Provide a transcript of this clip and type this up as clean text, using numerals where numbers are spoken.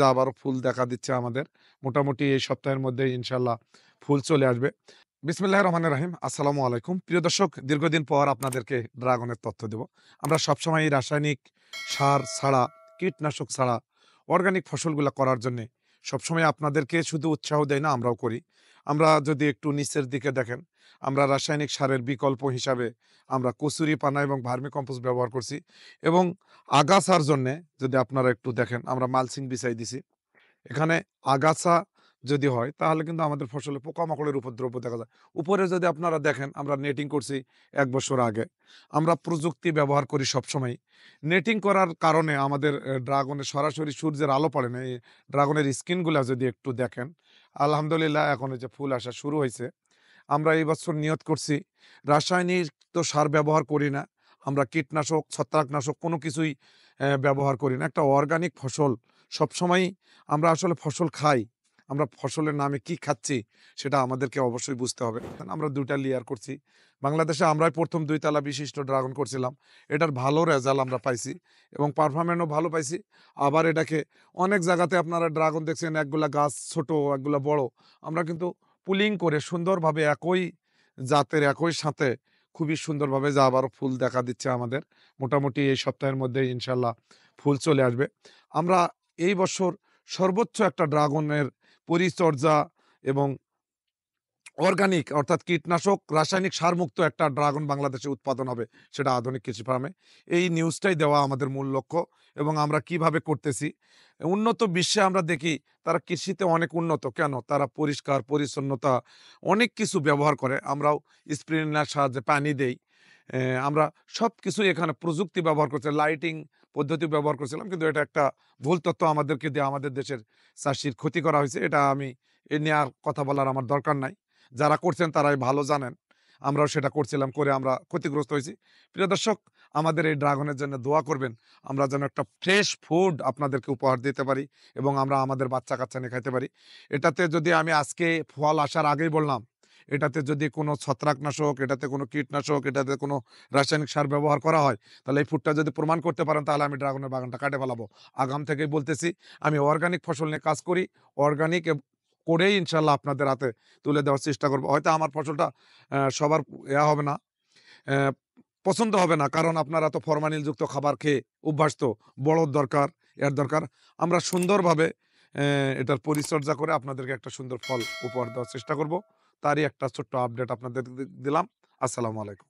আবারও ফুল দেখা দিচ্ছে আমাদের। মোটামুটি এই সপ্তাহের মধ্যে ইনশাআল্লাহ ফুল চলে আসবে। বিসমিল্লাহির রহমানির রহিম। আসসালামু আলাইকুম। প্রিয় দর্শক, দীর্ঘদিন পর আপনাদেরকে ড্রাগনের তথ্য দেব। আমরা সবসময়ই রাসায়নিক সার ছাড়া, কীটনাশক ছাড়া অর্গানিক ফসলগুলা করার জন্যে সবসময় আপনাদেরকে শুধু উৎসাহ দেই না, আমরাও করি। আমরা যদি একটু নিচের দিকে দেখেন, আমরা রাসায়নিক সারের বিকল্প হিসাবে আমরা কচুরি পানা এবং ভার্মি কম্পোস্ট ব্যবহার করছি এবং আগাছার জন্যে যদি আপনারা একটু দেখেন, আমরা মালচিং বিছাই দিছি। এখানে আগাছা যদি হয় তাহলে কিন্তু আমাদের ফসলে পোকামাকড়ের উপদ্রব দেখা যায়। উপরে যদি আপনারা দেখেন, আমরা নেটিং করছি ১ বছর আগে। আমরা প্রযুক্তি ব্যবহার করি সবসময়ই। নেটিং করার কারণে আমাদের ড্রাগনের সরাসরি সূর্যের আলো পড়ে না। এই ড্রাগনের স্কিনগুলা যদি একটু দেখেন, আলহামদুলিল্লাহ এখন এই যে ফুল আসা শুরু হইছে। আমরা এই বছর নিয়ত করছি রাসায়নিক তো সার ব্যবহার করি না। আমরা কীটনাশক, ছত্রাকনাশক কোনো কিছুই ব্যবহার করি না। একটা অর্গানিক ফসল সবসময়ই আমরা আসলে ফসল খাই। আমরা ফসলের নামে কি খাচ্ছি সেটা আমাদেরকে অবশ্যই বুঝতে হবে। আমরা ২ টা লেয়ার করছি। বাংলাদেশে আমরাই ১ম ২ তলা বিশিষ্ট ড্রাগন করছিলাম। এটার ভালো রেজাল্ট আমরা পাইছি এবং পারফরম্যান্সও ভালো পাইছি। আবার এটাকে অনেক জায়গাতে আপনারা ড্রাগন দেখছেন, একগুলা গাছ ছোট, একগুলা বড়। আমরা কিন্তু পুলিং করে সুন্দরভাবে একই জাতের, একই সাথে খুবই সুন্দরভাবে যা আবারও ফুল দেখা দিচ্ছে আমাদের। মোটামুটি এই সপ্তাহের মধ্যে ইনশাআল্লাহ ফুল চলে আসবে। আমরা এই বছর সর্বোচ্চ একটা ড্রাগনের পরিচর্যা এবং অর্গানিক অর্থাৎ কীটনাশক, রাসায়নিক সারমুক্ত একটা ড্রাগন বাংলাদেশে উৎপাদন হবে, সেটা আধুনিক কৃষি ফার্মে। এই নিউজটাই দেওয়া আমাদের মূল লক্ষ্য এবং আমরা কিভাবে করতেছি। উন্নত বিশ্বে আমরা দেখি তারা কৃষিতে অনেক উন্নত। কেন? তারা পরিষ্কার, পরিচ্ছন্নতা অনেক কিছু ব্যবহার করে। আমরাও স্প্রিংলার সাহায্যে পানি দেই। আমরা সবকিছুই এখানে প্রযুক্তি ব্যবহার করছি। লাইটিং পদ্ধতি ব্যবহার করছিলাম। কিন্তু এটা একটা ভুল তথ্য আমাদেরকে দিয়ে আমাদের দেশের চাষির ক্ষতি করা হয়েছে। এটা আমি এ নিয়ে আর কথা বলার আমার দরকার নাই। যারা করছেন তারাই ভালো জানেন। আমরাও সেটা করছিলাম, করে আমরা ক্ষতিগ্রস্ত হয়েছি। প্রিয় দর্শক, আমাদের এই ড্রাগনের জন্য দোয়া করবেন। আমরা যেন একটা ফ্রেশ ফুড আপনাদেরকে উপহার দিতে পারি এবং আমরা আমাদের বাচ্চা-কাচ্চা নিয়ে খাইতে পারি। এটাতে যদি আমি আজকে ফল আসার আগেই বললাম, এটাতে যদি কোনো ছত্রাকনাশক, এটাতে কোনো কীটনাশক, এটাতে কোনো রাসায়নিক সার ব্যবহার করা হয়, তাহলে এই ফুডটা যদি প্রমাণ করতে পারেন তাহলে আমি ড্রাগনের বাগানটা কাটে ফেলাবো। আগাম থেকেই বলতেছি, আমি অর্গানিক ফসল নিয়ে কাজ করি। অর্গানিক করেই ইনশাআল্লাহ আপনাদের হাতে তুলে দেওয়ার চেষ্টা করব। হয়তো আমার ফসলটা সবার হবে না, অ্যা পছন্দ হবে না। কারণ আপনারা তো ফরমালিনযুক্ত খাবার খেয়ে অভ্যস্ত। বড়র দরকার, এর দরকার। আমরা সুন্দরভাবে এটার পরিচর্যা করে আপনাদেরকে একটা সুন্দর ফল উপহার দেওয়ার চেষ্টা করব। তারই একটা ছোট্ট আপডেট আপনাদের দিলাম। আসসালামু আলাইকুম।